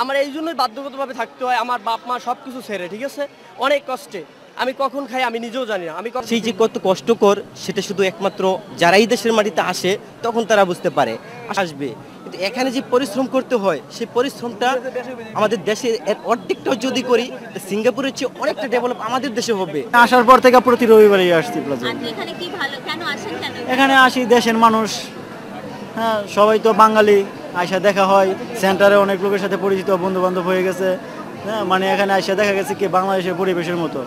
আমার এই জন্যই বাধ্যগতভাবে থাকতে হয় আমার বাপ মা সবকিছু ছেড়ে, ঠিক আছে, অনেক কষ্টে। আমি কখন খাই আমি নিজেও জানি না। আমি সেই যে কত কষ্টকর সেটা শুধু একমাত্র যারাই দেশের মাটিতে আসে তখন তারা বুঝতে পারে, আসবে। কিন্তু এখানে যে পরিশ্রম করতে হয় সেই পরিশ্রমটা আমাদের দেশে এর অর্ধেকটাও যদি করি সিঙ্গাপুরের চেয়ে অনেকটা ডেভেলপ আমাদের দেশে হবে। আসার পর থেকে প্রতি রবিবারই আসছি প্লাজা। এখানে কি ভালো, কেন আসেন কেন? এখানে আসি দেশের মানুষ, হ্যাঁ সবাই তো বাঙালি, আয়সা দেখা হয়, সেন্টারে অনেক লোকের সাথে পরিচিত বন্ধু বান্ধব হয়ে গেছে, হ্যাঁ মানে এখানে আয়সা দেখা গেছে কি বাংলাদেশের পরিবেশের মতো।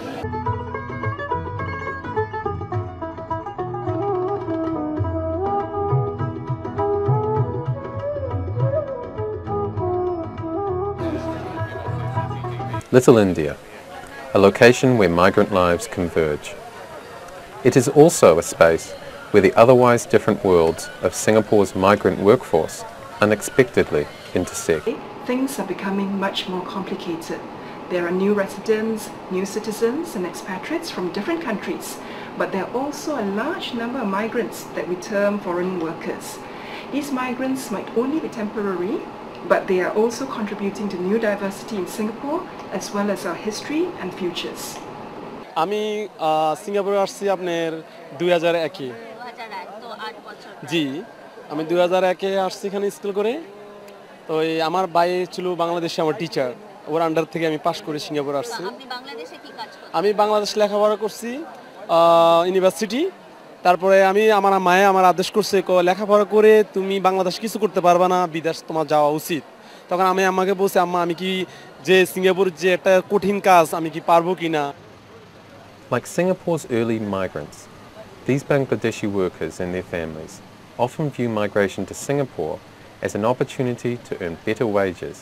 Little India, a location where migrant lives converge. It is also a space where the otherwise different worlds of Singapore's migrant workforce unexpectedly intersect. Things are becoming much more complicated. There are new residents, new citizens and expatriates from different countries, but there are also a large number of migrants that we term foreign workers. These migrants might only be temporary, but they are also contributing to new diversity in Singapore as well as our history and futures. আমি সিঙ্গাপুরে আসছি আপনার 2001-এ। জি, আমি 2001-এ আসছি এখানে school করে। তো আমার ভাই ছিল বাংলাদেশে আমার টিচার, ওর আন্ডার থেকে আমি পাশ করে সিঙ্গাপুরে আসছি। আমি বাংলাদেশে লেখাপড়া করছি ইউনিভার্সিটি। তারপরে আমার মায়ে আমার আদেশ করছে লেখাপড়া করে তুমি বাংলাদেশ কিছু করতে পারবা না, বিদেশ তোমার যাওয়া উচিত। তখন আমি আম্মাকে বলছি আম্মা আমি কি যে সিঙ্গাপুর যে একটা কঠিন কাজ আমি কি পারবো কিনা। Like Singapore's early migrants, these Bangladeshi workers and their families often view migration to Singapore as an opportunity to earn better wages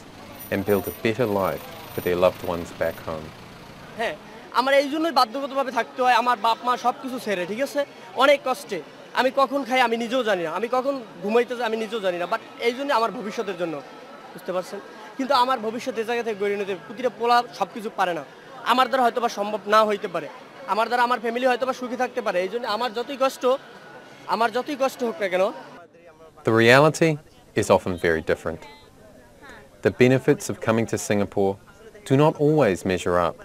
and build a better life for their loved ones back home. হ্যাঁ, আমার এই জন্যই বাধ্যগতভাবে থাকতে হয় আমার বাপ মা সবকিছু ছেড়ে, ঠিক আছে, অনেক কষ্টে। আমি কখন খাই আমি নিজেও জানি না, আমি কখন ঘুমাইতে যাই আমি নিজেও জানি না, বাট এই জন্য আমার ভবিষ্যতের জন্য, বুঝতে পারছেন। কিন্তু আমার ভবিষ্যৎ এই জায়গা থেকে গড়ে নিতে প্রতিটা পোলা সব কিছু পারে না, আমার দ্বারা হয়তো বা সম্ভব না হইতে পারে, আমার দ্বারা আমার ফ্যামিলি হয়তো বা সুখী থাকতে পারে। এই জন্য আমার যতই কষ্ট হোক না কেন। The reality is often very different. The benefits of coming to Singapore do not always measure up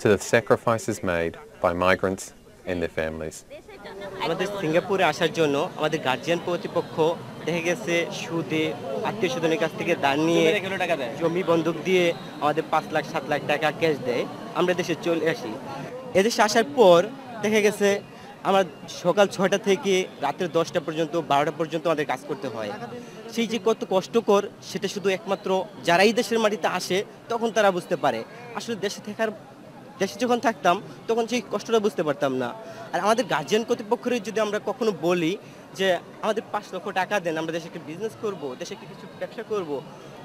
to the sacrifices made by migrants and their families. আমাদের সিঙ্গাপুরে আসার জন্য আমাদের গার্জিয়ান কর্তৃপক্ষ দেখা গেছে সুদে আত্মীয় স্বজনের কাছ থেকে দান নিয়ে জমি বন্ধক দিয়ে আমাদের 5 লাখ 7 লাখ টাকা ক্যাশ দেয়, আমরা দেশে চলে আসি। এদেশে আসার পর দেখা গেছে আমার সকাল 6টা থেকে রাতের 10টা পর্যন্ত 12টা পর্যন্ত আমাদের কাজ করতে হয়। সেই যে কত কষ্টকর সেটা শুধু একমাত্র যারাই দেশের মাটিতে আসে তখন তারা বুঝতে পারে। আসলে দেশে যখন থাকতাম তখন সেই কষ্টটা বুঝতে পারতাম না। আর আমাদের গার্জিয়ান কর্তৃপক্ষের যদি আমরা কখনো বলি যে আমাদের 5 লক্ষ টাকা দেন, আমরা দেশে একটা বিজনেস করব, দেশে একটা কিছু ব্যবসা করব,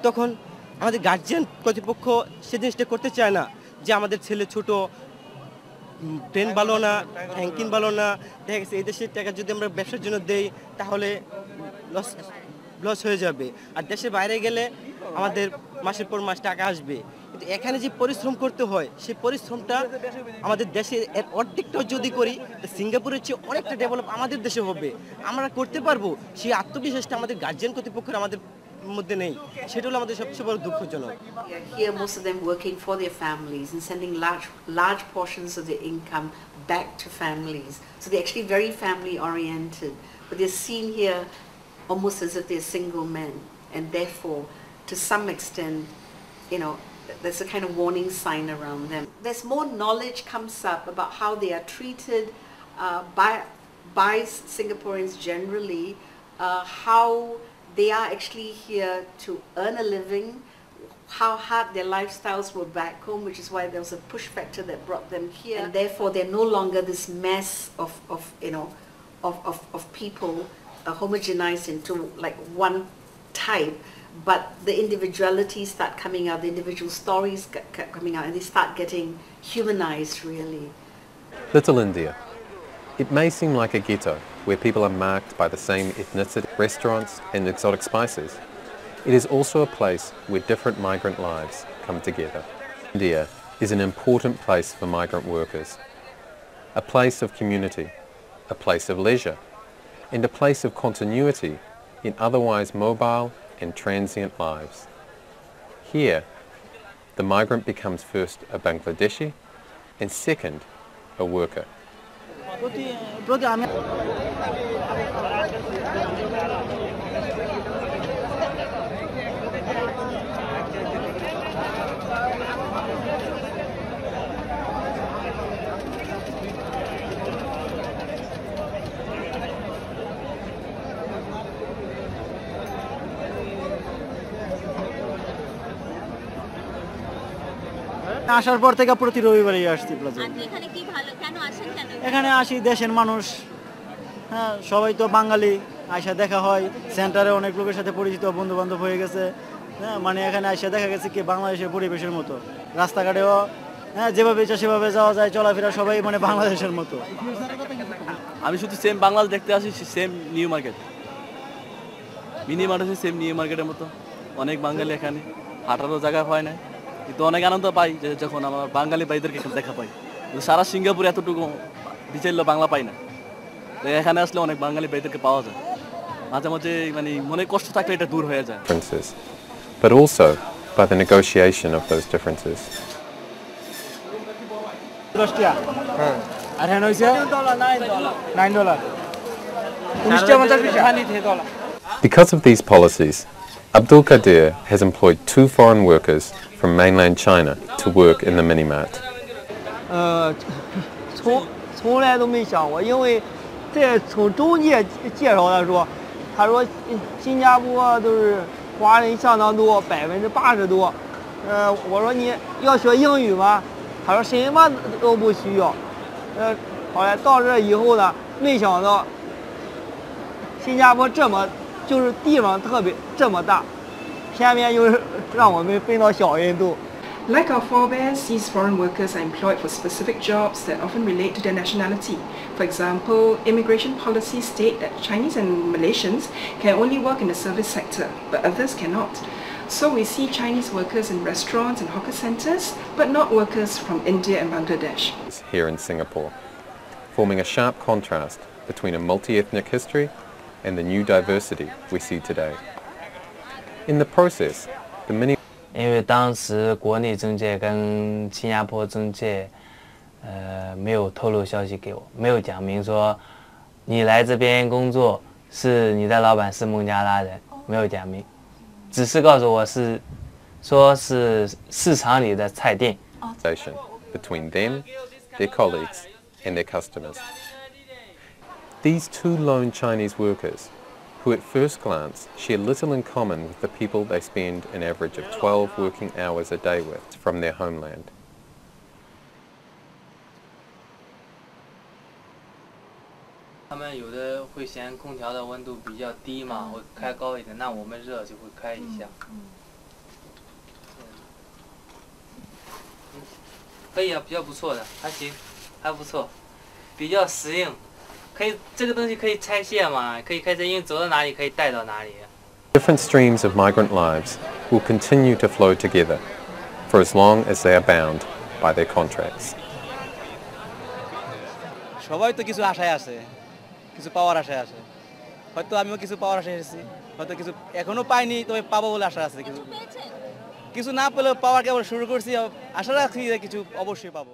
তখন আমাদের গার্জিয়ান কর্তৃপক্ষ সে জিনিসটা করতে চায় না। যে আমাদের ছেলে ছোট, ট্রেন ভালো না, ব্যাংকিং ভালো না, দেখা গেছে এই দেশের টাকা যদি আমরা ব্যবসার জন্য দেই তাহলে লস হয়ে যাবে, আর দেশের বাইরে গেলে আমাদের মাসের পর মাস টাকা আসবে। কিন্তু এখানে যে পরিশ্রম করতে হয় সেই পরিশ্রমটা আমাদের দেশে এর অর্ধেকটাও যদি করি সিঙ্গাপুরের চেয়ে অনেকটা ডেভেলপ আমাদের দেশে হবে, আমরা করতে পারবো। সেই আত্মবিশ্বাসটা আমাদের গার্জিয়ান কর্তৃপক্ষের আমাদের মধ্যে নেই, সেটা হলো আমাদের সবচেয়ে বড় দুঃখজনক। Here most of them working for their families and sending large portions of their income back to families, so they're actually very family oriented, but they're seen here almost as if they're single men, and therefore to some extent there's a kind of warning sign around them. There's more knowledge comes up about how they are treated by Singaporeans generally, how they are actually here to earn a living, how hard their lifestyles were back home, which is why there was a push factor that brought them here, and therefore they're no longer this mess of people homogenized into like one type, but the individualities start coming out, the individual stories coming out, and they start getting humanized really. Little India. It may seem like a ghetto where people are marked by the same ethnicity, restaurants and exotic spices. It is also a place where different migrant lives come together. India is an important place for migrant workers, a place of community, a place of leisure, and a place of continuity in otherwise mobile and transient lives. Here, the migrant becomes first a Bangladeshi and second, a worker. আসার পর থেকে প্রতি রবিবারই আসছি plaza. আপনি এখানে কি ভালো কেন আসেন কেন? এখানে আসি দেশের মানুষ, হ্যাঁ সবাই তো বাঙালি, আইসা দেখা হয়, সেন্টারে অনেক লোকের সাথে পরিচিত বন্ধু বান্ধব হয়ে গেছে। হ্যাঁ মানে এখানে আইসা দেখা গেছে কি বাংলাদেশের পরিবেশের মতো, রাস্তাঘাটেও হ্যাঁ যেভাবে ইচ্ছা সেভাবে যাওয়া যায়, চলাফেরা সবাই মানে বাংলাদেশের মতো। আমি শুধু সেম বাংলাদেশ দেখতে আসি, same new market, mini market same new মার্কেটের মতো। অনেক বাঙালি এখানে, হাঁটারও জায়গা পায় না, কিন্তু অনেক আনন্দ পাই যে যখন আমার বাঙালি ভাইদেরকে দেখা পাই। সারা সিঙ্গাপুর এতটুকু বিচারলে বাংলা পাই না, এখানে আসলে অনেক বাঙালি ভাইদেরকে পাওয়া যায়। মাঝে মাঝে মানে মনে কষ্ট থাকলে এটা দূর হয়ে যায়। Differences, but also by the negotiation of those differences. আর হ্যাঁ হইছে $9 Because of these policies, Abdul Qadir has employed 2 foreign workers from mainland China to work in the mini-mart. 从来都没想过，因为这从中介介绍来说，他说新加坡都是华人相当多，80%多。我说你要学英语吗？他说什么都不需要。后来到这以后呢，没想到新加坡就是地方特别这么大，偏偏又是让我们分到小印度。Like our forebears, these foreign workers are employed for specific jobs that often relate to their nationality. For example, immigration policies state that Chinese and Malaysians can only work in the service sector, but others cannot. So we see Chinese workers in restaurants and hawker centers, but not workers from India and Bangladesh. Here in Singapore, forming a sharp contrast between a multi-ethnic history and the new diversity we see today. In the process, the many 因为当时国内中介跟新加坡中介，没有透露消息给我，没有讲明说你来这边工作是你的老板是孟加拉人，没有讲明，只是告诉我说是市场里的菜店。between them, their colleagues, and their customers. These 2 lone Chinese workers, who at first glance share little in common with the people they spend an average of 12 working hours a day with from their homeland. 他们有的会嫌空调的温度比较低嘛，会开高一点，那我们热就会开一下。可以啊，比较不错的，还行，还不错，比较实用。可以，这个东西可以拆卸嘛，可以开车，因为走到哪里可以带到哪里。Different streams of migrant lives will continue to flow together for as long as they are bound by their contracts. সবাই তো কিছু আশায় আছে, কিছু পাওয়ার আশায় আছে, হয়তো আমিও কিছু পাওয়ার আশায় এসেছি, হয়তো কিছু এখনো পাইনি, তবে পাবো বলে আশা আছে। কিছু না পেলেও পাওয়ার কেবল শুরু করছি, আশা রাখছি যে কিছু অবশ্যই পাবো।